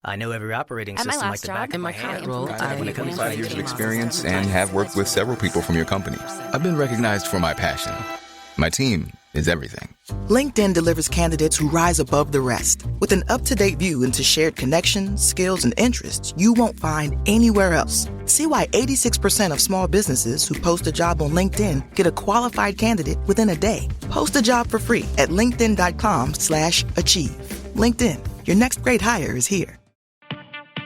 I know every operating At my system like last the job, back of in my my current hand. role, I when it comes to 5 years of experience and have worked with several people from your company. I've been recognized for my passion. My team is everything. LinkedIn delivers candidates who rise above the rest. With an up-to-date view into shared connections, skills, and interests you won't find anywhere else. See why 86% of small businesses who post a job on LinkedIn get a qualified candidate within a day. Post a job for free at linkedin.com/achieve. LinkedIn, your next great hire is here.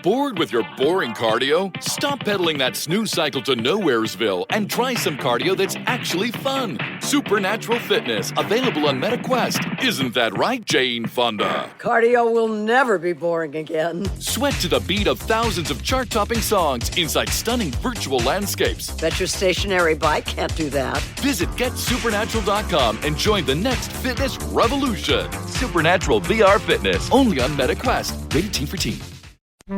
Bored with your boring cardio? Stop pedaling that snooze cycle to nowheresville and try some cardio that's actually fun. Supernatural Fitness, available on MetaQuest. Isn't that right, Jane Fonda? Cardio will never be boring again. Sweat to the beat of thousands of chart-topping songs inside stunning virtual landscapes. Bet your stationary bike can't do that. Visit GetSupernatural.com and join the next fitness revolution. Supernatural VR Fitness, only on MetaQuest. Rated Teen for Teen. I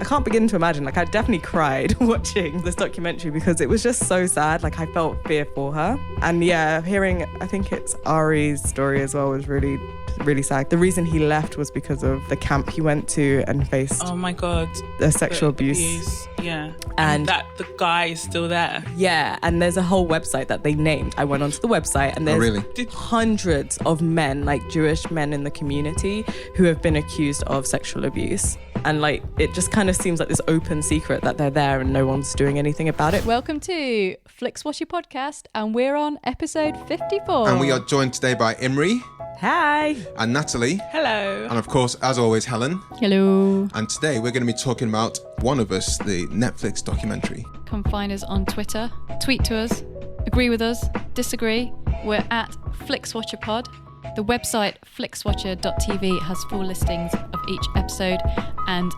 can't begin to imagine. I definitely cried watching this documentary because it was just so sad. I felt fear for her. And hearing, I think it's Ari's story as well was really, really sad. The reason he left was because of the camp he went to and faced the sexual abuse. Yeah. And that the guy is still there. Yeah, and there's a whole website that they named. I went onto the website and there's hundreds of men, Jewish men in the community, who have been accused of sexual abuse. And it just kind of seems like this open secret that they're there and no one's doing anything about it. Welcome to Flixwatcher podcast, and we're on episode 54. And we are joined today by Imrie. Hi. And Natalie. Hello. And of course, as always, Helen. Hello. And today we're going to be talking about One of Us, the Netflix documentary. Come find us on Twitter, tweet to us, agree with us, disagree. We're at FlixWatcherPod. The website flixwatcher.tv has full listings of each episode, and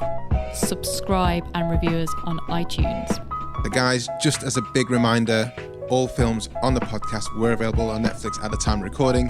subscribe and review us on iTunes. Guys, just as a big reminder, all films on the podcast were available on Netflix at the time of recording.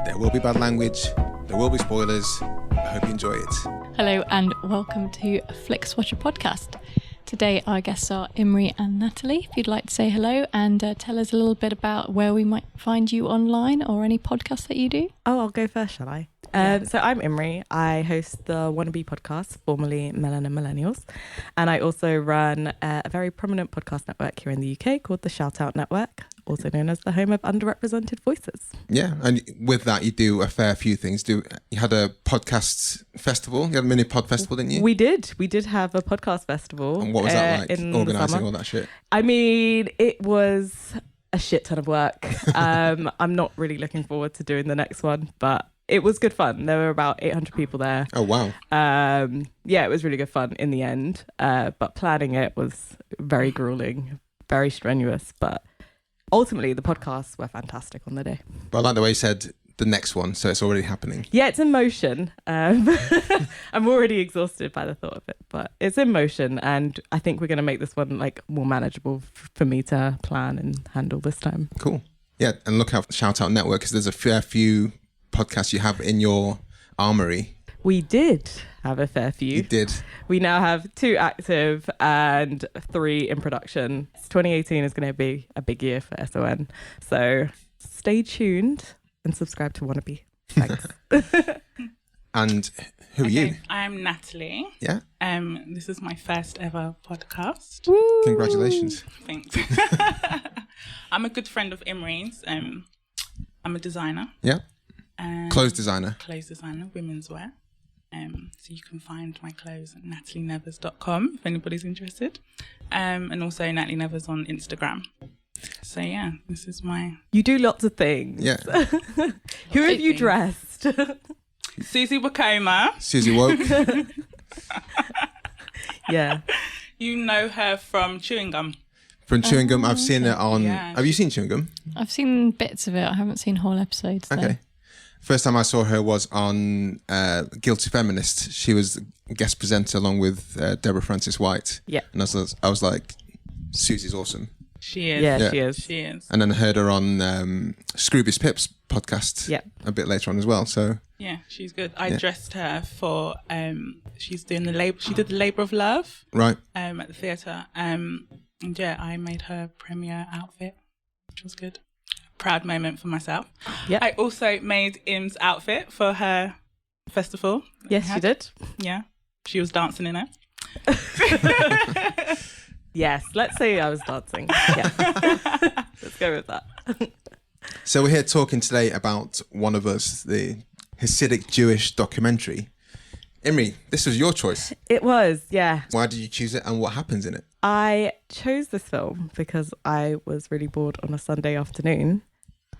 There will be bad language, there will be spoilers. I hope you enjoy it. Hello and welcome to Flixwatcher podcast. Today our guests are Imrie and Natalie. If you'd like to say hello and tell us a little bit about where we might find you online or any podcasts that you do. Oh, I'll go first, shall I? So I'm Imrie. I host the Wannabe podcast, formerly Melanin Millennials. And I also run a very prominent podcast network here in the UK called the Shout Out Network, also known as the home of underrepresented voices. Yeah, and with that you do a fair few things. You had a podcast festival, you had a mini pod festival, didn't you? We did have a podcast festival. And what was that like, organising all that shit? I mean, it was a shit ton of work. I'm not really looking forward to doing the next one, but it was good fun. There were about 800 people there. Oh, wow. It was really good fun in the end. But planning it was very grueling, very strenuous. But ultimately, the podcasts were fantastic on the day. But I like the way you said the next one, so it's already happening. Yeah, it's in motion. I'm already exhausted by the thought of it, but it's in motion. And I think we're going to make this one more manageable for me to plan and handle this time. Cool. Yeah, and look out for the Shout Out Network, because there's a fair few podcasts you have in your armory. We did have a fair few. You did. We now have 2 active and 3 in production. 2018 is going to be a big year for SON. So stay tuned and subscribe to Wannabe. Thanks. And who are you? I'm Natalie. Yeah. This is my first ever podcast. Woo! Congratulations. Thanks. I'm a good friend of Imrie's. I'm a designer. Yeah. Clothes designer, women's wear. So you can find my clothes at natalienevers.com if anybody's interested. And also Natalie Nevers on Instagram. So yeah, this is my... You do lots of things. Yeah. Who have you dressed? Susie Wakoma. Susie Woke. Yeah. You know her from Chewing Gum. From Chewing Gum, I've seen it on... Yeah, have you seen Chewing Gum? I've seen bits of it. I haven't seen whole episodes. Though. Okay. First time I saw her was on Guilty Feminist. She was a guest presenter along with Deborah Francis White. Yeah. And I was like, Susie's awesome. She is. Yeah, she is. She is. And then I heard her on Scroobius Pip's podcast a bit later on as well. So yeah, she's good. I dressed her for she's doing the labor. She did the Labour of Love. Right. At the theatre. And yeah, I made her premiere outfit, which was good. proud moment for myself. Yep. I also made Im's outfit for her festival. Yes, you did. Yeah, she was dancing in it. Yes, let's say I was dancing. Yeah. Let's go with that. So we're here talking today about One of Us, the Hasidic Jewish documentary. Imrie, this was your choice. It was, yeah. Why did you choose it and what happens in it? I chose this film because I was really bored on a Sunday afternoon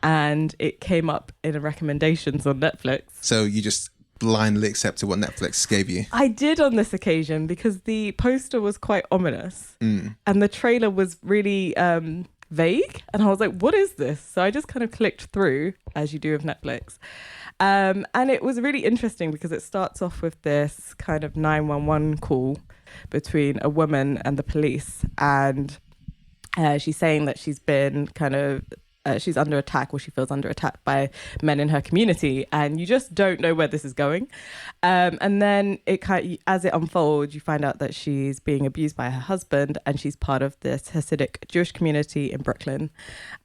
and it came up in the recommendations on Netflix. So you just blindly accepted what Netflix gave you? I did on this occasion because the poster was quite ominous and the trailer was really vague. And I was like, what is this? So I just kind of clicked through, as you do with Netflix. And it was really interesting because it starts off with this kind of 911 call between a woman and the police. And she's saying that she's been she's under attack, or she feels under attack by men in her community, and you just don't know where this is going. And then as it unfolds, you find out that she's being abused by her husband, and she's part of this Hasidic Jewish community in Brooklyn.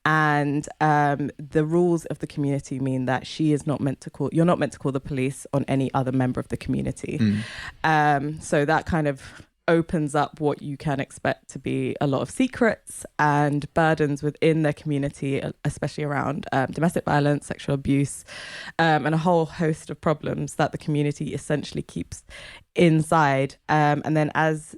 And the rules of the community mean that you're not meant to call the police on any other member of the community. So that kind of opens up what you can expect to be a lot of secrets and burdens within their community, especially around domestic violence, sexual abuse, and a whole host of problems that the community essentially keeps inside. And then as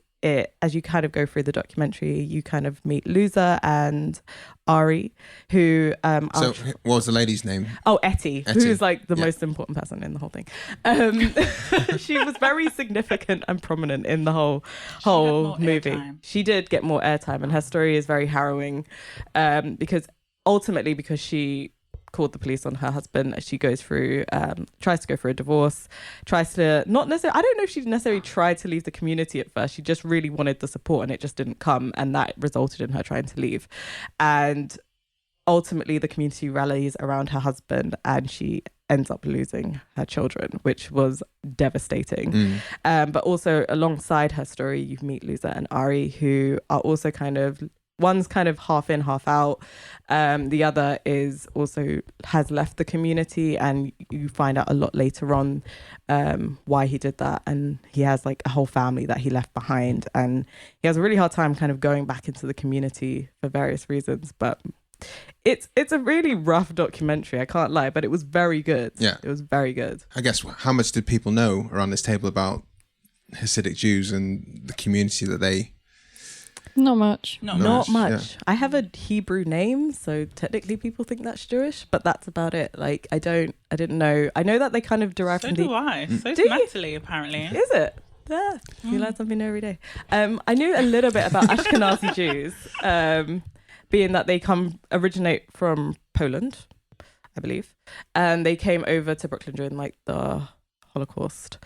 you kind of go through the documentary, you kind of meet Luza and Ari, who... So what was the lady's name? Oh, Etty, who's like the most important person in the whole thing. She was very significant and prominent in the whole movie. Airtime. She did get more airtime, and her story is very harrowing because she called the police on her husband. She goes through, tries to go through a divorce, I don't know if she necessarily tried to leave the community at first. She just really wanted the support and it just didn't come. And that resulted in her trying to leave. And ultimately the community rallies around her husband and she ends up losing her children, which was devastating. But also alongside her story, you meet Luza and Ari, who are also one's kind of half in, half out. The other has left the community, and you find out a lot later on why he did that. And he has like a whole family that he left behind, and he has a really hard time kind of going back into the community for various reasons. But it's a really rough documentary, I can't lie, but it was very good. Yeah, it was very good. I guess, how much did people know around this table about Hasidic Jews and the community that they... Not much. Not much. Yeah. I have a Hebrew name, so technically people think that's Jewish, but that's about it. Like, I didn't know. I know that they kind of derive from So do I. So Do does you? Natalie, apparently. Is it? Yeah. You learn something new every day. I knew a little bit about Ashkenazi Jews, being that they originate from Poland, I believe. And they came over to Brooklyn during like the Holocaust.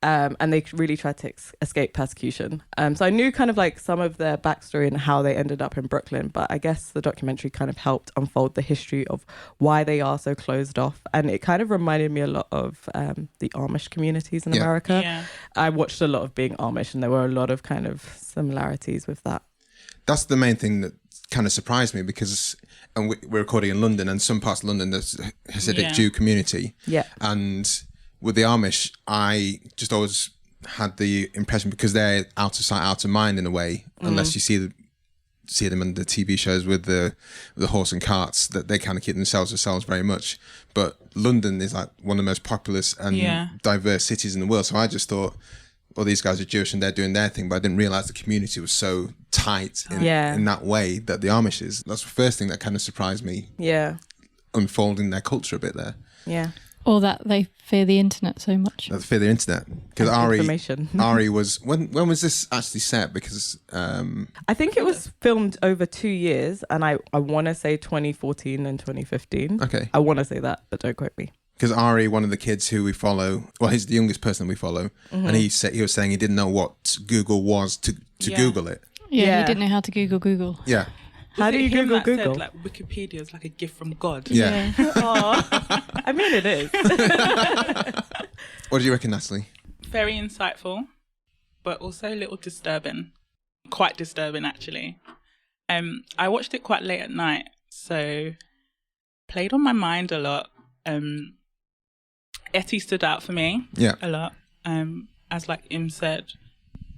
And they really tried to escape persecution. So I knew kind of like some of their backstory and how they ended up in Brooklyn, but I guess the documentary kind of helped unfold the history of why they are so closed off. And it kind of reminded me a lot of the Amish communities in America. Yeah. I watched a lot of Being Amish, and there were a lot of kind of similarities with that. That's the main thing that kind of surprised me, because we're recording in London, and some parts of London there's a Hasidic Jew community. Yeah. And with the Amish, I just always had the impression, because they're out of sight, out of mind in a way, unless you see them in the TV shows with the horse and carts, that they kind of keep themselves very much. But London is like one of the most populous and diverse cities in the world. So I just thought, well, these guys are Jewish and they're doing their thing, but I didn't realize the community was so tight in that way that the Amish is. That's the first thing that kind of surprised me. Yeah. Unfolding their culture a bit there. Yeah. Or that they fear the internet so much. They fear the internet. Because Information. Ari was... When was this actually set? Because... I think it was filmed over 2 years, and I want to say 2014 and 2015. Okay. I want to say that, but don't quote me. Because Ari, one of the kids who we follow, well, he's the youngest person we follow, and he was saying he didn't know what Google was to Google it. Yeah, he didn't know how to Google. Yeah. How do you Google Google? Said, like, Wikipedia is like a gift from God. Yeah. I mean, it is. What do you reckon, Natalie? Very insightful, but also a little disturbing. Quite disturbing, actually. I watched it quite late at night, so played on my mind a lot. Etty stood out for me a lot. As like Im said,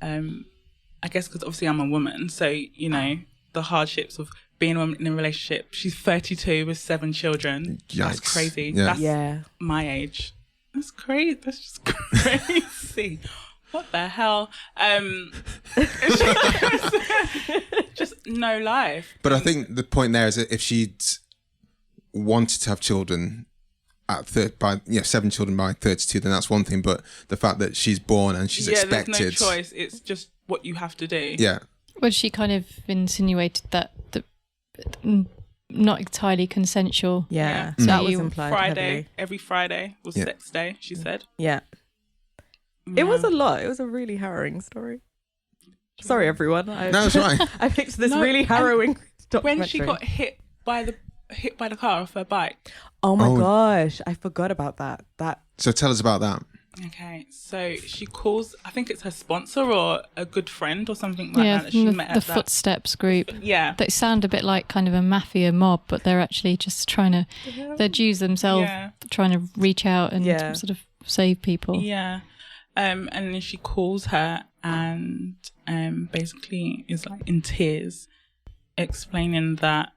I guess because obviously I'm a woman, so, you know, the hardships of being a woman in a relationship. She's 32 with 7 children. Yikes. That's crazy. Yeah. That's my age. That's crazy. That's just crazy. What the hell? Just no life. But I think the point there is that if she'd wanted to have children at 7 children by 32, then that's one thing. But the fact that she's born and she's expected, there's no choice. It's just what you have to do. Yeah. Well, she kind of insinuated that not entirely consensual. Yeah. So That was you- implied heavily. Every Friday was sex day, she said. Yeah. It was a lot. It was a really harrowing story. Sorry, everyone. No, it's right. I picked this really harrowing documentary. When she got hit by the car off her bike. Oh my gosh, I forgot about that. So tell us about that. Okay, so she calls, I think it's her sponsor or a good friend or something like that she met the at that. Footsteps group. Yeah. They sound a bit like kind of a mafia mob, but they're actually just trying to, they're Jews themselves, trying to reach out and sort of save people. Yeah. And then she calls her and basically is like in tears, explaining that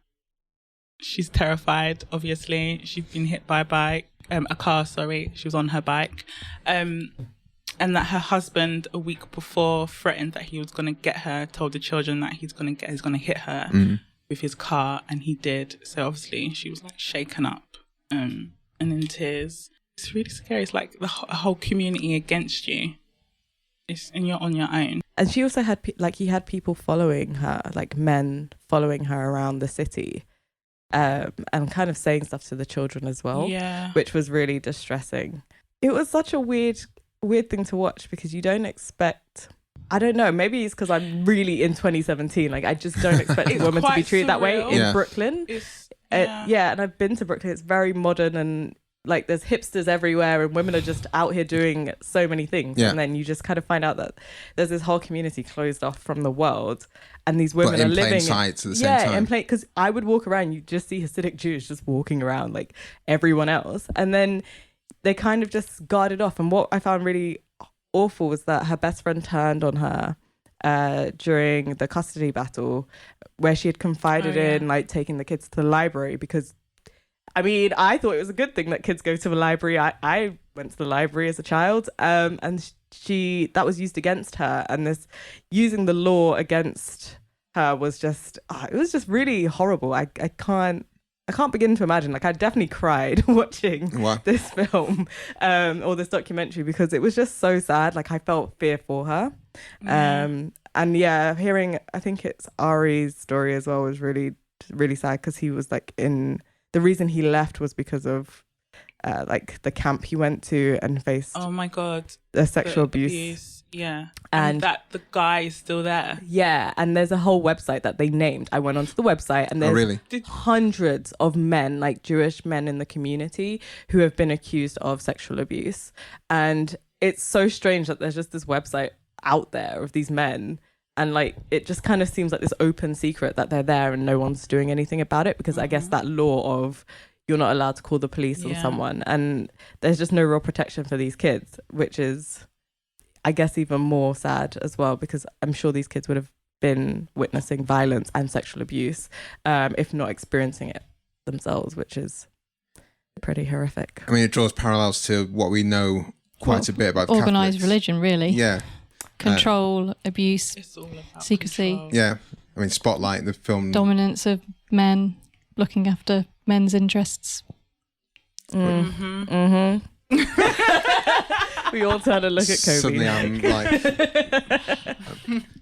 she's terrified, obviously. She's been hit by a car, sorry. She was on her bike. And that her husband, a week before, threatened that he was going to get her, told the children that he's going to hit her with his car, and he did. So obviously she was like shaken up and in tears. It's really scary. It's like a whole community against you. And you're on your own. And she also had he had people following her, like men following her around the city, and kind of saying stuff to the children as well. Yeah, which was really distressing. It was such a weird thing to watch because you don't expect. I don't know. Maybe it's because I'm really in 2017. Like I just don't expect a woman to be treated that way in Brooklyn. And I've been to Brooklyn. It's very modern and. Like there's hipsters everywhere and women are just out here doing so many things. And then you just kind of find out that there's this whole community closed off from the world and these women are living in plain sight at the same time. Yeah, in plain, because I would walk around, you just see Hasidic Jews just walking around like everyone else. And then they kind of just guarded off. And what I found really awful was that her best friend turned on her during the custody battle where she had confided in like taking the kids to the library because I mean, I thought it was a good thing that kids go to the library. I went to the library as a child, and that was used against her. And this using the law against her was just, it was just really horrible. I can't begin to imagine. Like, I definitely cried watching this film or this documentary because it was just so sad. Like, I felt fear for her. And hearing, I think it's Ari's story as well was really, really sad because he was like the reason he left was because of like the camp he went to and faced the sexual abuse. Yeah. And that the guy is still there. Yeah. And there's a whole website that they named. I went onto the website and there's hundreds of men, like Jewish men in the community who have been accused of sexual abuse. And it's so strange that there's just this website out there of these men. And like, it just kind of seems like this open secret that they're there and no one's doing anything about it because I guess that law of you're not allowed to call the police on someone and there's just no real protection for these kids, which is, I guess, even more sad as well because I'm sure these kids would have been witnessing violence and sexual abuse if not experiencing it themselves, which is pretty horrific. I mean, it draws parallels to what we know quite a bit about organised Catholics. religion, really. Yeah. Control, abuse, secrecy. Control. Yeah. I mean, Spotlight, the film. Dominance of men, looking after men's interests. We all turn and look at Kobe. Suddenly I'm like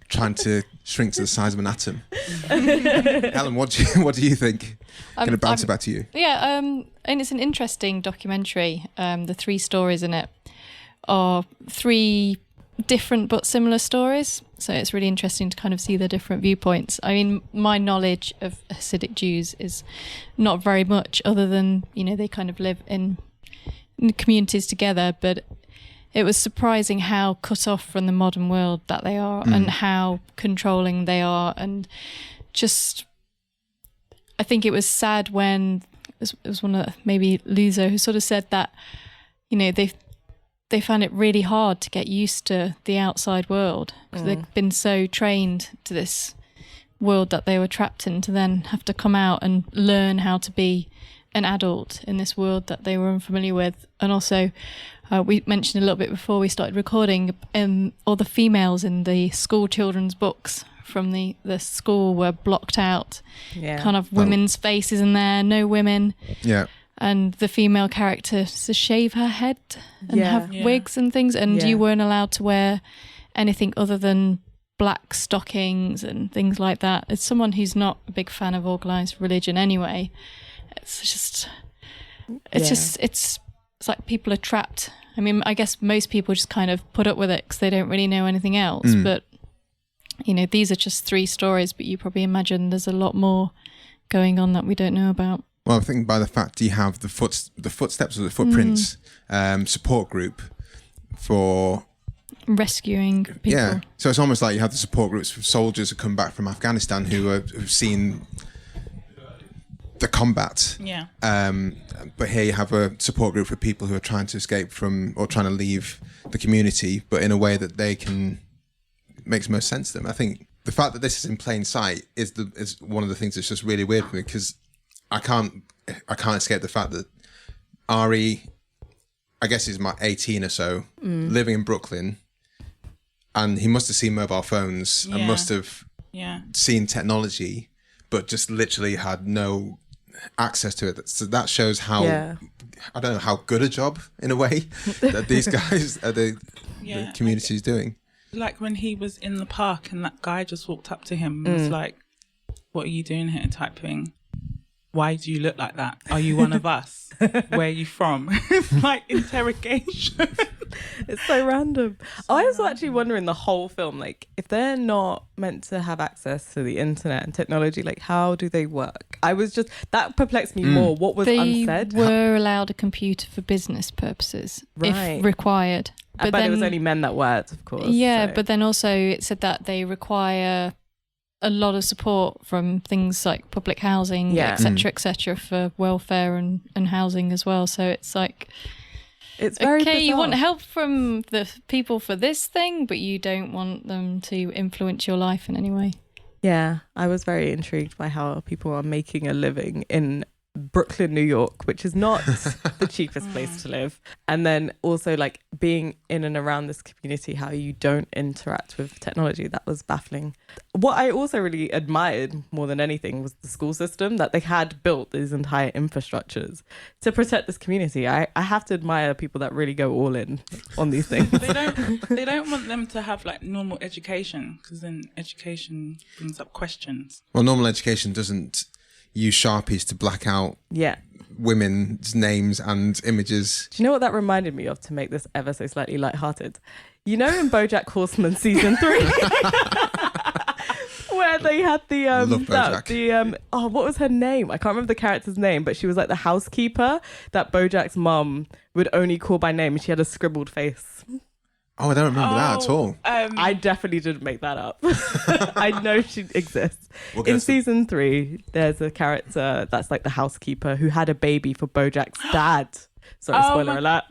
trying to shrink to the size of an atom. Helen, what do you think? I'm going to bounce it back to you. Yeah, and it's an interesting documentary. The 3 stories in it are 3 different but similar stories, so it's really interesting to kind of see the different viewpoints. I mean, my knowledge of Hasidic Jews is not very much other than, you know, they kind of live in communities together, but it was surprising how cut off from the modern world that they are and how controlling they are. And just, I think it was sad when it was one of maybe Luzo who sort of said that, you know, they found it really hard to get used to the outside world because they've been so trained to this world that they were trapped in, to then have to come out and learn how to be an adult in this world that they were unfamiliar with. And also, we mentioned a little bit before we started recording, all the females in the school children's books from the school were blocked out. Yeah. Kind of women's faces in there, no women. Yeah. And the female character to shave her head and have wigs and things, and you weren't allowed to wear anything other than black stockings and things like that. As someone who's not a big fan of organised religion anyway, it's like people are trapped. I mean, I guess most people just kind of put up with it because they don't really know anything else. But, you know, these are just 3 stories, but you probably imagine there's a lot more going on that we don't know about. Well, I think by the fact you have the footsteps or the footprints support group for rescuing people. Yeah, so it's almost like you have the support groups for soldiers who come back from Afghanistan who've seen the combat. Yeah. But here you have a support group for people who are trying to escape from or trying to leave the community, but in a way that they can makes most sense to them. I think the fact that this is in plain sight is one of the things that's just really weird for me, because I can't escape the fact that Ari, I guess he's 18 or so, living in Brooklyn, and he must have seen mobile phones and must have seen technology, but just literally had no access to it. So that shows how, I don't know, how good a job, in a way, that these guys, the community is doing. Like when he was in the park and that guy just walked up to him and was like, "What are you doing here?" type thing. "Why do you look like that? Are you one of us? Where are you from?" It's like interrogation. It's so random. I was actually wondering the whole film, like, if they're not meant to have access to the internet and technology, like, how do they work? That perplexed me more. What was unsaid? They were allowed a computer for business purposes, if required. But then, it was only men that weren't, of course. Yeah, so. But then also it said that they require a lot of support from things like public housing, et cetera, for welfare and housing as well. So it's like, it's very bizarre. You want help from the people for this thing, but you don't want them to influence your life in any way. Yeah, I was very intrigued by how people are making a living in Brooklyn, New York, which is not the cheapest place to live. And then also like being in and around this community, how you don't interact with technology. That was baffling. What I also really admired more than anything was the school system, that they had built these entire infrastructures to protect this community. I have to admire people that really go all in on these things. They don't want them to have like normal education, because then education brings up questions. Well, normal education doesn't use Sharpies to black out women's names and images. Do you know what that reminded me of, to make this ever so slightly lighthearted? You know in BoJack Horseman season 3 where they had the Love BoJack. what was her name? I can't remember the character's name, but she was like the housekeeper that BoJack's mum would only call by name, and she had a scribbled face. Oh, I don't remember that at all. I definitely didn't make that up. I know she exists. In season 3, there's a character that's like the housekeeper who had a baby for BoJack's dad. Sorry, spoiler alert.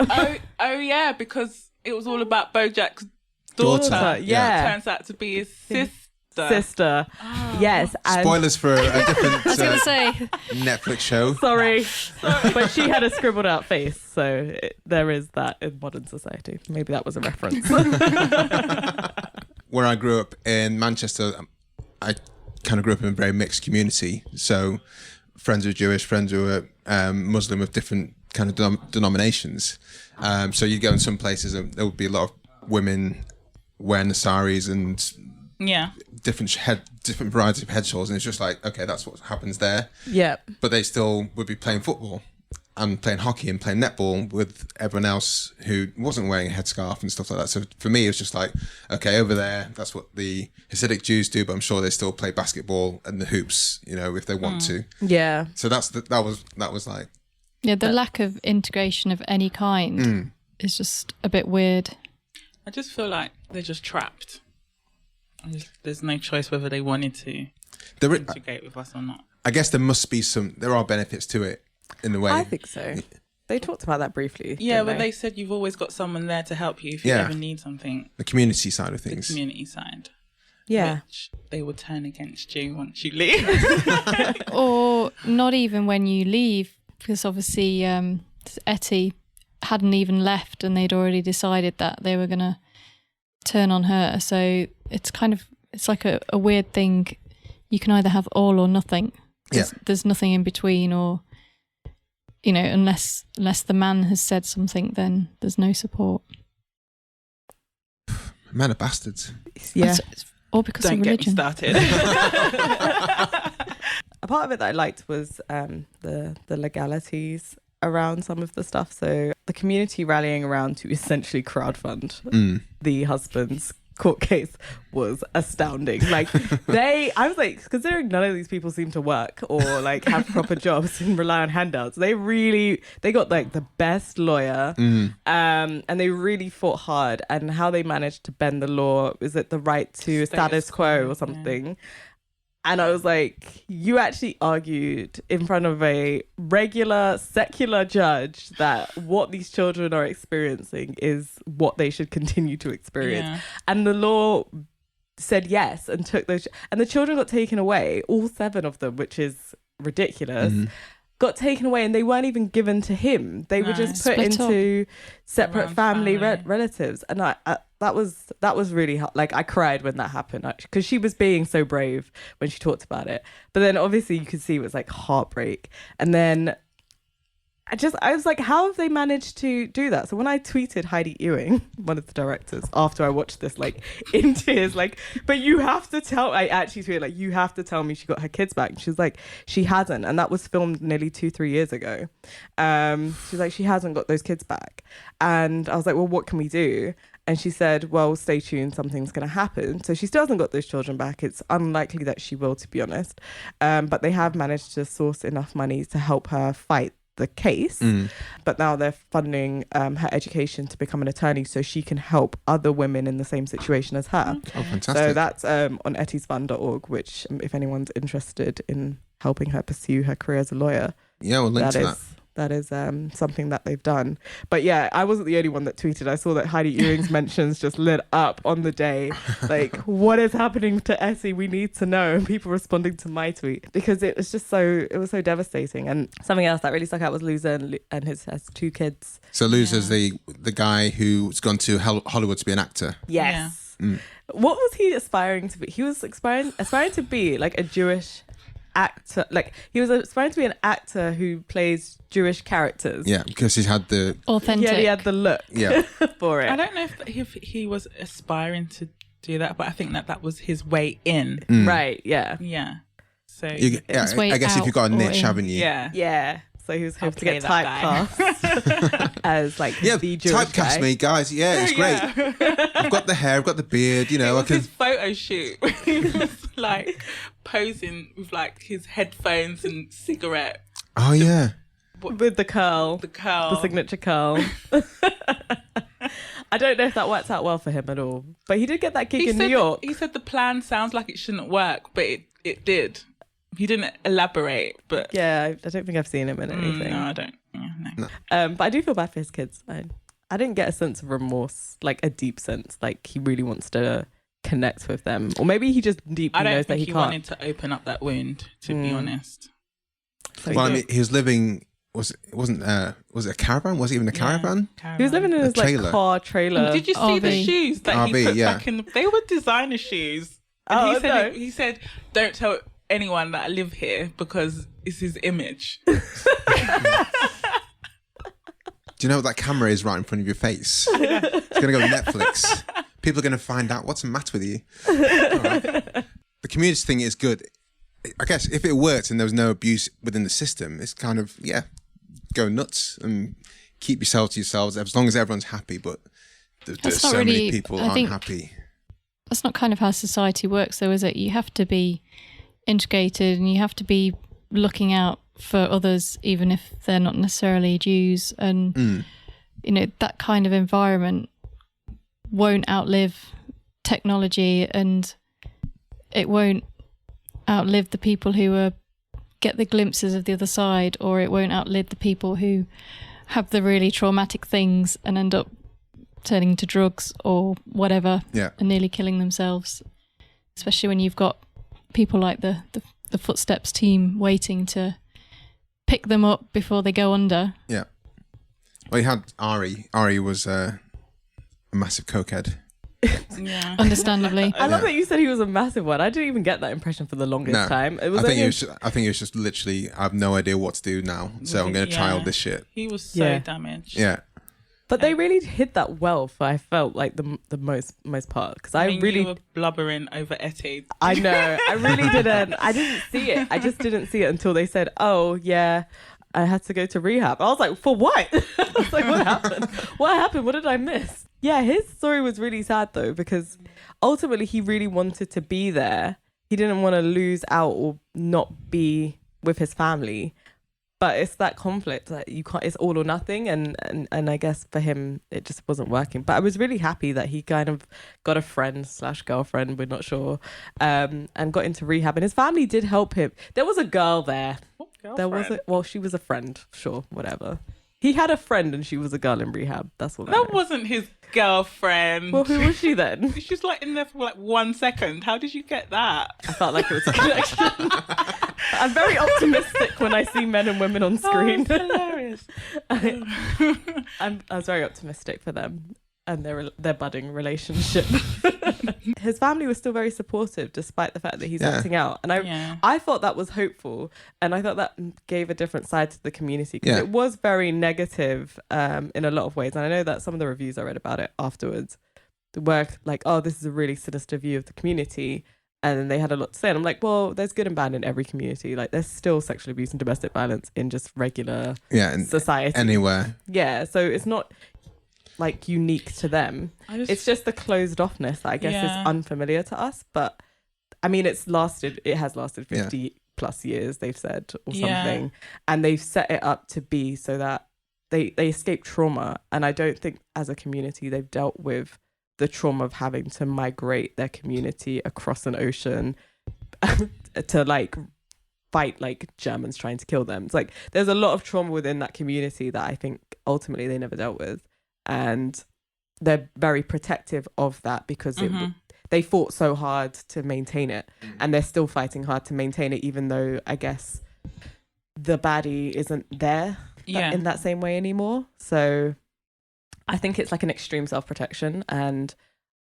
Oh yeah, because it was all about BoJack's daughter. Yeah. Turns out to be his sister. Oh. Yes. And spoilers for a different I was going to say. Netflix show. Sorry. But she had a scribbled out face, so there is that in modern society. Maybe that was a reference. Where I grew up in Manchester, I kind of grew up in a very mixed community. So friends who are Jewish, friends who are Muslim, of different kind of denominations. So you go in some places and there would be a lot of women wearing the saris and different varieties of head shawls, and it's just like, okay, that's what happens there. Yeah. But they still would be playing football and playing hockey and playing netball with everyone else who wasn't wearing a headscarf and stuff like that. So for me, it was just like, okay, over there, that's what the Hasidic Jews do, but I'm sure they still play basketball and the hoops, you know, if they want to. Yeah. So that was like. Yeah, the lack of integration of any kind is just a bit weird. I just feel like they're just trapped. There's no choice whether they wanted to integrate with us or not. I guess there are benefits to it in a way. I think so. They talked about that briefly. Yeah, didn't but they said you've always got someone there to help you if you Yeah. ever need something. The community side of The things. community side. Yeah. Which they will turn against you once you leave. Or not even when you leave, because obviously Etty hadn't even left and they'd already decided that they were going to turn on her. So it's like a weird thing. You can either have all or nothing. There's nothing in between, or, you know, unless the man has said something, then there's no support. Man are bastards. Yeah. It's all because Don't of get me religion. started. A part of it that I liked was the legalities around some of the stuff. So the community rallying around to essentially crowdfund the husband's court case was astounding. Like I was like, considering none of these people seem to work or like have proper jobs and rely on handouts, they got like the best lawyer, and they really fought hard. And how they managed to bend the law, is it the right to status quo or something? Yeah. And I was like, you actually argued in front of a regular secular judge that what these children are experiencing is what they should continue to experience. Yeah. And the law said yes and took those, and the children got taken away, all 7 of them, which is ridiculous. Got taken away, and they weren't even given to him. They were just put into separate family. Relatives. And that was really hard. Like, I cried when that happened, because she was being so brave when she talked about it. But then obviously you could see it was like heartbreak. And then I was like, how have they managed to do that? So when I tweeted Heidi Ewing, one of the directors, after I watched this, like, in tears, like, but you have to tell, I actually tweeted, like, you have to tell me she got her kids back. And she was like, she hasn't. And that was filmed nearly 2-3 years ago. She's like, she hasn't got those kids back. And I was like, well, what can we do? And she said, well, stay tuned, something's going to happen. So she still hasn't got those children back. It's unlikely that she will, to be honest. But they have managed to source enough money to help her fight the case. But now they're funding her education to become an attorney so she can help other women in the same situation as her. Oh, fantastic. So that's on ettiesfund.org, which if anyone's interested in helping her pursue her career as a lawyer, we'll link to that. That is something that they've done. But yeah, I wasn't the only one that tweeted. I saw that Heidi Ewing's mentions just lit up on the day. Like, what is happening to Essie? We need to know. And people responding to my tweet, because it was so devastating. And something else that really stuck out was Loser, and has 2 kids. So Loser's the guy who's gone to Hollywood to be an actor. Yes. What was he aspiring to be? He was aspiring to be like a Jewish actor. Like, he was aspiring to be an actor who plays Jewish characters. Yeah, because he's had the authentic. Yeah, he had the look. Yeah, for it. I don't know if he was aspiring to do that, but I think that was his way in. Right. Yeah. Yeah. So I guess if you've got a niche, haven't you? Yeah. Yeah. So he was hoping to get typecast as like the Jewish typecast guy. me, guys. Yeah, it's great. I've got the hair, I've got the beard. You know, it was his photo shoot. He was like posing with like his headphones and cigarette. Oh yeah. With the curl. The signature curl. I don't know if that worked out well for him at all. But he did get that gig in New York. He said the plan sounds like it shouldn't work, but it did. He didn't elaborate, but... Yeah, I don't think I've seen him in anything. No, I don't. Yeah, no. But I do feel bad for his kids. I didn't get a sense of remorse, like a deep sense, like he really wants to connect with them. Or maybe he just deeply knows that he can't. I don't think he wanted to open up that wound, to be honest. So I mean, he was living... Was it a caravan? Was it even a caravan? He was living in his like car trailer. Did you see the shoes that he put back in? They were designer shoes. And he said, don't tell anyone that I live here because it's his image. Do you know what that camera is right in front of your face? It's going to go on Netflix. People are going to find out what's the matter with you. Right. The community thing is good. I guess if it worked and there was no abuse within the system, it's kind of, go nuts and keep yourselves to yourselves as long as everyone's happy. But there's so many people aren't happy. That's not kind of how society works, though, is it? You have to be integrated and you have to be looking out for others, even if they're not necessarily Jews. And, that kind of environment won't outlive technology, and it won't outlive the people who are get the glimpses of the other side, or it won't outlive the people who have the really traumatic things and end up turning to drugs or whatever and nearly killing themselves. Especially when you've got people like the Footsteps team waiting to pick them up before they go under. Yeah. Well, you had Ari. Ari was a massive cokehead. Yeah. Understandably. I love that you said he was a massive one. I didn't even get that impression for the longest time. It was I think it was just literally, I have no idea what to do now, so I'm going to try all this shit. He was so damaged. Yeah. But they really hid that well for, I felt like, the most part. Because I mean, you were blubbering over Etty. I know. I really didn't. I didn't see it. I just didn't see it until they said, oh, yeah, I had to go to rehab. I was like, for what? I was like, what happened? What happened? What did I miss? Yeah, his story was really sad, though, because ultimately he really wanted to be there. He didn't want to lose out or not be with his family. But it's that conflict that you can't, it's all or nothing. And I guess for him, it just wasn't working. But I was really happy that he kind of got a friend/girlfriend, we're not sure, and got into rehab. And his family did help him. There was a girl there. What girlfriend? There was she was a friend, sure, whatever. He had a friend and she was a girl in rehab. That's what that wasn't his girlfriend. Well, who was she then? She's like in there for like 1 second. How did you get that? I felt like it was a connection. I'm very optimistic when I see men and women on screen. Oh, hilarious. I was very optimistic for them and their budding relationship. His family was still very supportive despite the fact that he's acting out. And I thought that was hopeful. And I thought that gave a different side to the community because it was very negative in a lot of ways. And I know that some of the reviews I read about it afterwards were like, oh, this is a really sinister view of the community. And then they had a lot to say. And I'm like, well, there's good and bad in every community. Like, there's still sexual abuse and domestic violence in just regular society. Anywhere. Yeah, so it's not like unique to them. It's just the closed offness that I guess is unfamiliar to us. But I mean, it has lasted 50 plus years, they've said, or something. And they've set it up to be so that they escape trauma. And I don't think as a community they've dealt with the trauma of having to migrate their community across an ocean to like fight like Germans trying to kill them. It's like there's a lot of trauma within that community that I think ultimately they never dealt with, and they're very protective of that because they fought so hard to maintain it, and they're still fighting hard to maintain it, even though I guess the baddie isn't there in that same way anymore. So I think it's like an extreme self-protection, and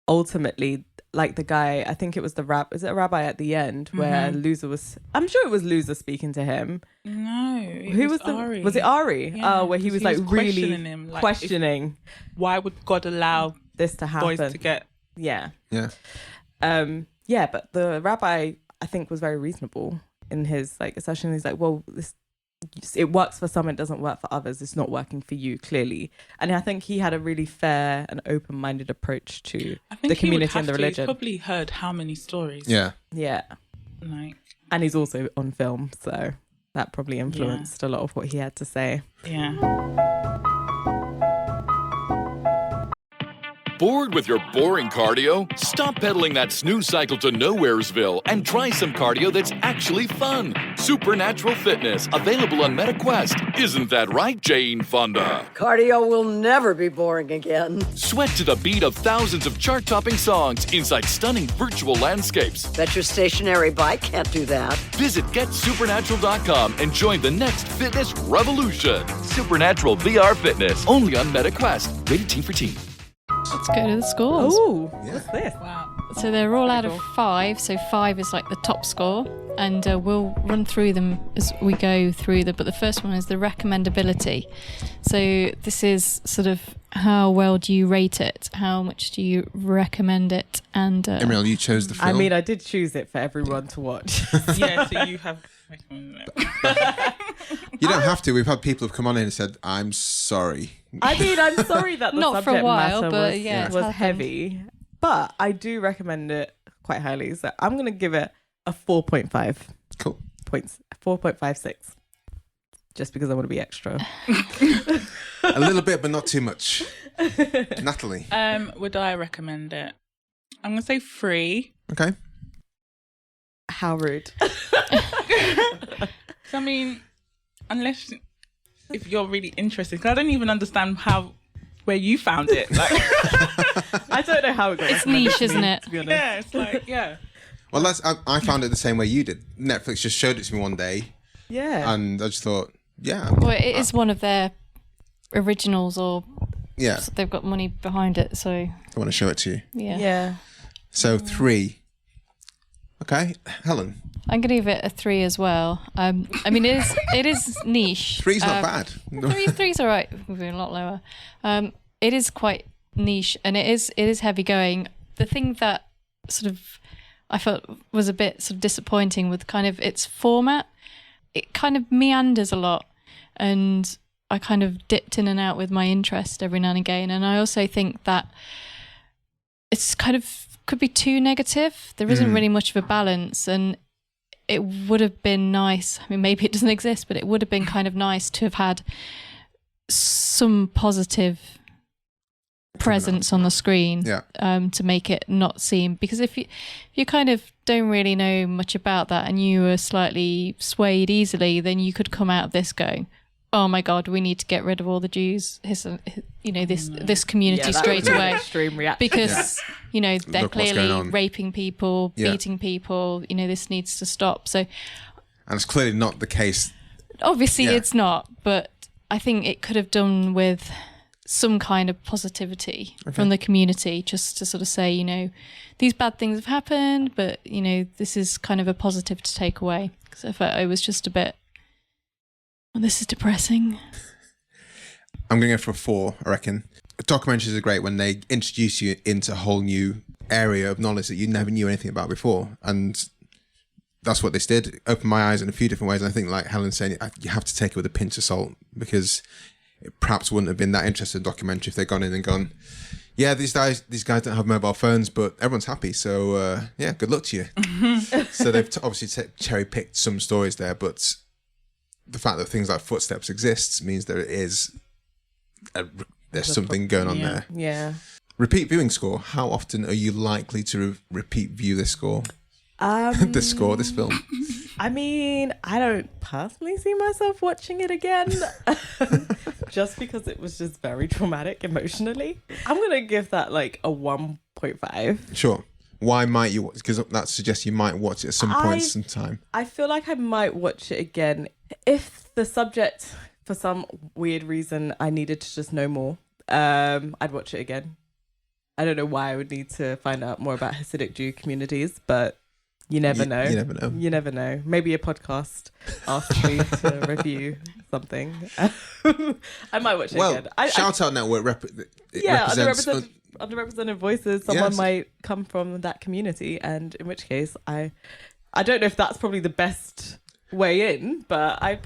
ultimately, like the guy, I think it was is it a rabbi at the end where Loser was, I'm sure it was Loser speaking to him. No, who was Ari. Was it Ari? Yeah, where he was like really him, like, questioning why would God allow this to happen? Boys to get but the rabbi I think was very reasonable in his like assertion. He's like, well, it works for some, it doesn't work for others. It's not working for you, clearly. And I think he had a really fair and open-minded approach to the community and the religion. He's probably heard how many stories. Yeah. Like, and he's also on film, so that probably influenced a lot of what he had to say. Bored with your boring cardio? Stop pedaling that snooze cycle to Nowheresville and try some cardio that's actually fun. Supernatural fitness, available on MetaQuest. Isn't that right, Jane Fonda? Cardio will never be boring again. Sweat to the beat of thousands of chart-topping songs inside stunning virtual landscapes. Bet your stationary bike can't do that. Visit GetSupernatural.com and join the next fitness revolution. Supernatural VR Fitness, only on MetaQuest. Rated Teen for Teen. Let's go to the scores. Oh, what's this? wow. So they're all out of 5. So 5 is like the top score. And we'll run through them as we go through them. But the first one is the recommendability. So this is sort of how well do you rate it? How much do you recommend it? And Imriel, you chose the film. I mean, I did choose it for everyone to watch. So you have recommended it. You don't have to. We've had people who've come on in and said, I'm sorry. I mean, I'm sorry that the Not for a subject while, matter but was, yeah, it's was happened. heavy. But I do recommend it quite highly. So I'm going to give it a 4.5. Cool. 4.56. Just because I want to be extra. A little bit, but not too much. Natalie. Would I recommend it? I'm going to say 3. Okay. How rude. So, I mean, unless if you're really interested, because I don't even understand where you found it. Like, I don't know how it got. It's niche, isn't it? To be honest. yeah, it's like, yeah. Well, I found it the same way you did. Netflix just showed it to me one day, Yeah. and I just thought, yeah. Well, it is one of their originals, or Yeah, they've got money behind it, so I want to show it to you. yeah. Yeah. So 3. Okay, Helen. I'm gonna give it a 3 as well. I mean, it is niche. 3's not bad. Three's all right. We've been a lot lower. It is quite niche, and it is heavy going. The thing that sort of I felt was a bit sort of disappointing with kind of its format. It kind of meanders a lot, and I kind of dipped in and out with my interest every now and again. And I also think that it's kind of could be too negative. There isn't really much of a balance, and it would have been nice. I mean, maybe it doesn't exist, but it would have been kind of nice to have had some positive presence on the screen, to make it not seem, because if you kind of don't really know much about that and you were slightly swayed easily, then you could come out of this going, oh my God, we need to get rid of all the Jews, this community straight away. Extreme reaction. Because, they're Look what's going clearly on. raping people, beating people, this needs to stop. So And it's clearly not the case. obviously it's not, but I think it could have done with some kind of positivity from the community, just to sort of say, these bad things have happened, but, this is kind of a positive to take away. Because I felt it was just a bit, well, this is depressing. I'm going to go for a 4, I reckon. Documentaries are great when they introduce you into a whole new area of knowledge that you never knew anything about before. And that's what this did. It opened my eyes in a few different ways. And I think, like Helen's saying, you have to take it with a pinch of salt, because it perhaps wouldn't have been that interesting documentary if they'd gone in and gone, yeah, these guys don't have mobile phones, but everyone's happy. So, good luck to you. So they've obviously cherry-picked some stories there, but the fact that things like Footsteps exists means there's something going on there. Yeah. Repeat viewing score. How often are you likely to repeat view this score? This film. I mean, I don't personally see myself watching it again, just because it was just very traumatic emotionally. I'm going to give that like a 1.5. Sure. Why might you watch? Because that suggests you might watch it at some point, sometime. I feel like I might watch it again if the subject, for some weird reason, I needed to just know more. I'd watch it again. I don't know why I would need to find out more about Hasidic Jew communities, but you never know. You never know. You never know. Maybe a podcast asks me to review something. I might watch it again. Shout Out Network represents... Underrepresented voices. Someone might come from that community, and in which case, I don't know if that's probably the best way in, but I'd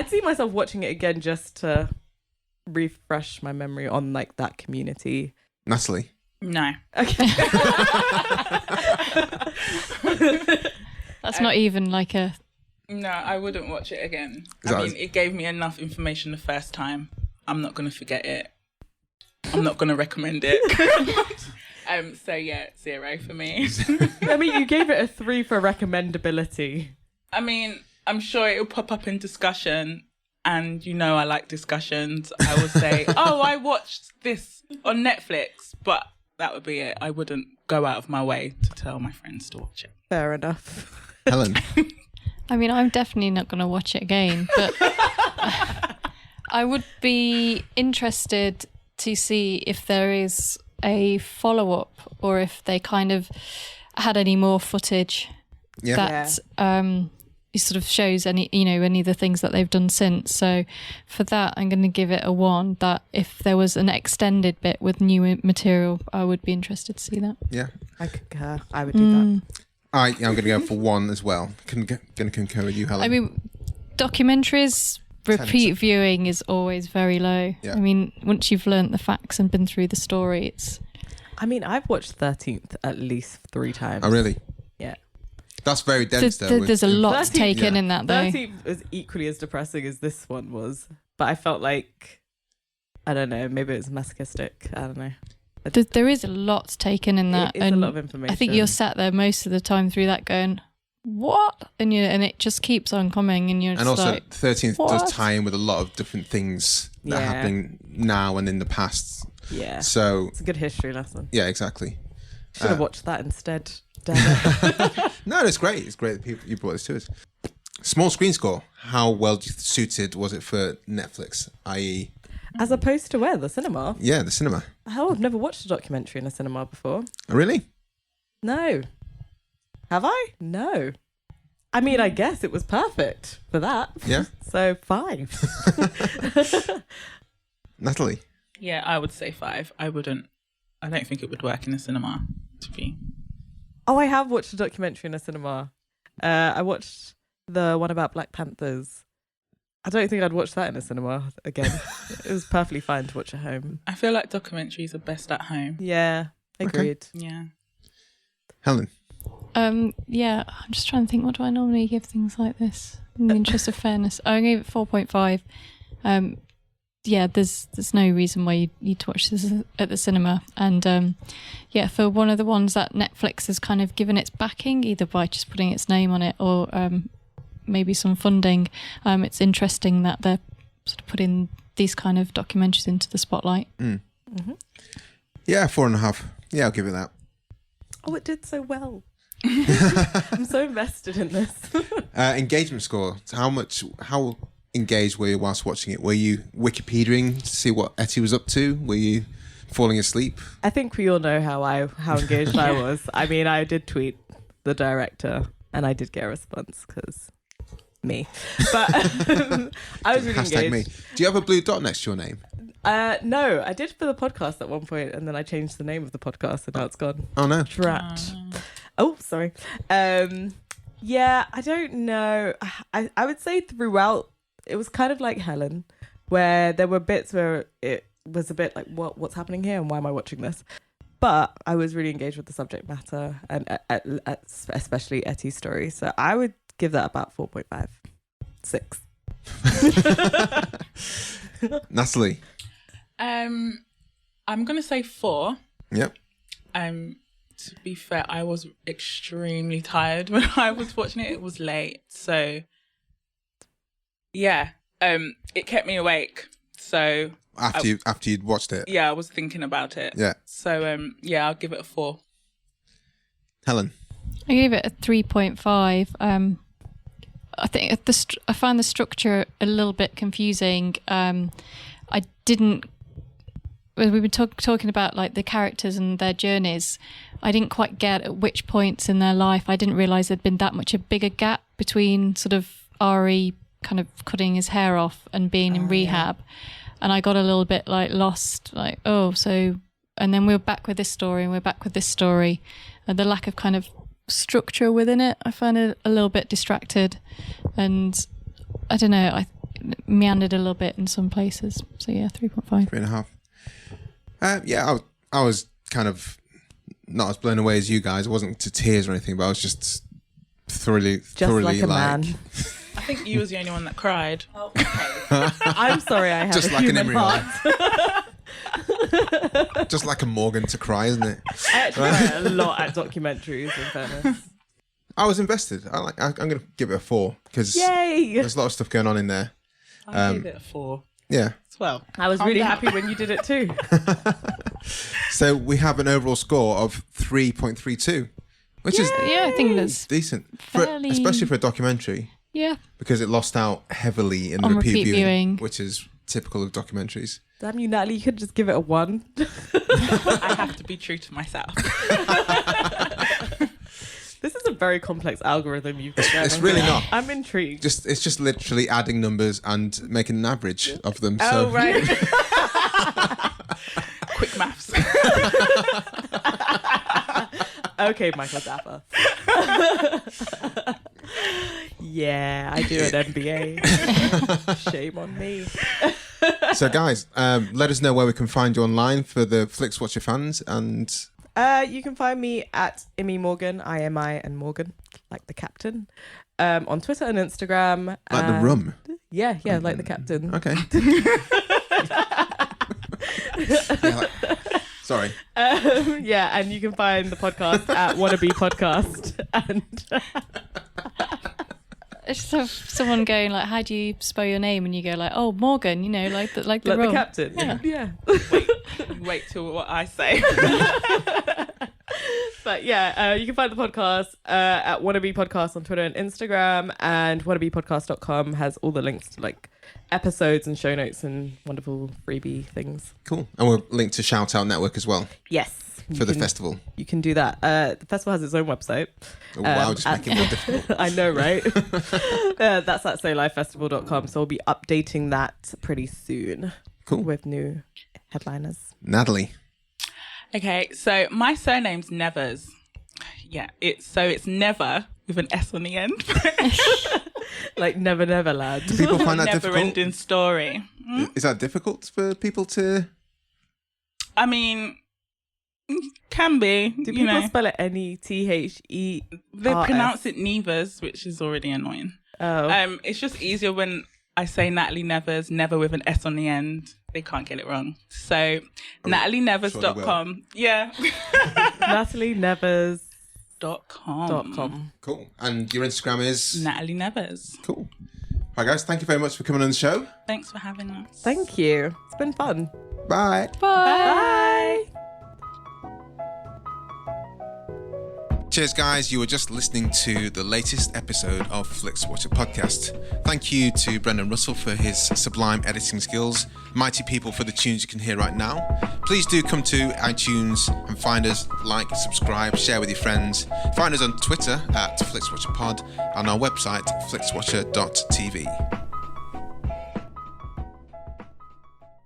see myself watching it again just to refresh my memory on like that community. Natalie? No. Okay. That's not even like a... No, I wouldn't watch it again. It gave me enough information the first time. I'm not going to forget it. I'm not going to recommend it. So yeah, 0 for me. I mean, you gave it a 3 for recommendability. I mean, I'm sure it'll pop up in discussion, and I like discussions. I will say, oh, I watched this on Netflix, but that would be it. I wouldn't go out of my way to tell my friends to watch it. Fair enough. Helen? I mean, I'm definitely not going to watch it again, but I would be interested to see if there is a follow-up, or if they kind of had any more footage that sort of shows any of the things that they've done since. So for that, I'm going to give it a 1, that if there was an extended bit with new material, I would be interested to see that. Yeah. I concur. I would do that. I'm going to go for 1 as well. Going to concur with you, Helen. I mean, documentaries, repeat viewing is always very low. Yeah. I mean, once you've learnt the facts and been through the story, it's... I mean, I've watched 13th at least 3 times. Oh, really? Yeah. That's very dense, though. There's a lot taken in that, though. 13th was equally as depressing as this one was, but I felt like, I don't know, maybe it was masochistic. I don't know. There is a lot taken in that. It's a lot of information. I think you're sat there most of the time through that going, what? And it just keeps on coming, and you're just And also, like, 13th what? does tie in with a lot of different things that are Yeah. happening now and in the past. Yeah. So, It's a good history lesson. yeah, exactly. Should have watched that instead. Damn it. No, it's great. It's great that you brought this to us. Small screen score. How well suited was it for Netflix? I.e., As opposed to where? The cinema? yeah, the cinema. Hell, I've never watched a documentary in a cinema before. Oh, really? No. Have I? No. I mean, I guess it was perfect for that. Yeah. So 5. Natalie? Yeah, I would say 5. I don't think it would work in a cinema, to be. Oh, I have watched a documentary in a cinema. I watched the one about Black Panthers. I don't think I'd watch that in a cinema again. It was perfectly fine to watch at home. I feel like documentaries are best at home. Yeah, agreed. Yeah. Helen? Yeah, I'm just trying to think, what do I normally give things like this in the interest of fairness? I gave it 4.5. Yeah, there's no reason why you need to watch this at the cinema. And yeah, for one of the ones that Netflix has kind of given its backing, either by just putting its name on it or maybe some funding, it's interesting that they're sort of putting these kind of documentaries into the spotlight. Mm-hmm. Yeah, 4.5. Yeah, I'll give it that. Oh, it did so well. I'm so invested in this. Engagement score. How engaged were you whilst watching it? Were you Wikipediaing to see what Etty was up to? Were you falling asleep? I think we all know how engaged I was. I mean, I did tweet the director and I did get a response because me. But I was really Hashtag engaged. me. Do you have a blue dot next to your name? No, I did for the podcast at one point, and then I changed the name of the podcast, and now it's gone. Oh no. Drat. Oh, sorry. Yeah, I don't know. I would say throughout, it was kind of like Helen, where there were bits where it was a bit like, what's happening here, and why am I watching this? But I was really engaged with the subject matter, and especially Etty's story. So I would give that about 4.5. 6. Natalie? I'm gonna say 4. Yep. To be fair, I was extremely tired when I was watching it. It was late, so yeah, it kept me awake. So After you'd watched it? Yeah, I was thinking about it. Yeah. So yeah, I'll give it a 4. Helen? I gave it a 3.5. I think I find the structure a little bit confusing. We've been talking about like the characters and their journeys. I didn't quite get at which points in their life. I didn't realise there'd been that much a bigger gap between sort of Ari kind of cutting his hair off and being in rehab. Yeah. And I got a little bit like lost, like, and then we're back with this story and we're back with this story. And the lack of kind of structure within it, I found it a little bit distracted. And I don't know, I meandered a little bit in some places. So yeah, 3.5. 3.5. Yeah, I was kind of not as blown away as you guys. I wasn't to tears or anything, but I was just thoroughly like a man. I think you was the only one that cried. Oh, okay. I'm sorry, I have just a like human an heart. Just like a Morgan to cry, isn't it? I actually cry a lot at documentaries, in fairness. I was invested. I'm going to give it a 4 because there's a lot of stuff going on in there. I gave it a 4. Yeah. As well. I was really happy when you did it too. So we have an overall score of 3.32, which is I think that's decent, fairly... especially for a documentary. Yeah. Because it lost out heavily in the repeat viewing, which is typical of documentaries. Damn you, Natalie, you could just give it a 1. I have to be true to myself. This is a very complex algorithm you've got. It's really not. I'm intrigued. It's just literally adding numbers and making an average of them. Oh, right. Quick maths. Okay, Michael Zappa. Yeah, I do an MBA. Shame on me. So, guys, let us know where we can find you online for the Flixwatcher fans. And you can find me at Imrie Morgan, IMI and Morgan, like the captain, on Twitter and Instagram. Like the rum? Yeah, like the captain. Okay. Sorry. Yeah, and you can find the podcast at Wannabe Podcast. And just have someone going like, "How do you spell your name?" And you go like, "Oh, Morgan," you know, like the role. captain. Yeah. Wait till what I say. But yeah, you can find the podcast at Wannabe Podcast on Twitter and Instagram, and wannabepodcast.com has all the links to like episodes and show notes and wonderful freebie things. Cool. And we'll link to Shout Out Network as well. Yes. For the festival. You can do that. The festival has its own website. Oh, wow, just making it more difficult. I know, right? That's at solifefestival.com. So we'll be updating that pretty soon. Cool. With new headliners. Natalie. Okay, so my surname's Nethers. Yeah, it's never with an S on the end. Like Never Never Lad. Do people find that Never difficult? ending story. Is that difficult for people to... I mean, can be. Do people spell it N-E-T-H-E? They pronounce it Nethers, which is already annoying. Oh. It's just easier when I say Natalie Nethers, never with an S on the end. They can't get it wrong. So, natalienevers.com. Yeah. natalienevers.com. Cool. And your Instagram is? Natalie Nethers. Cool. Hi, guys. Thank you very much for coming on the show. Thanks for having us. Thank you. It's been fun. Bye. Bye. Cheers, guys. You were just listening to the latest episode of Flixwatcher podcast. Thank you to Brendan Russell for his sublime editing skills, Mighty People for the tunes you can hear right now. Please do come to iTunes and find us, like, subscribe, share with your friends. Find us on Twitter at FlixWatcherPod and our website, flixwatcher.tv.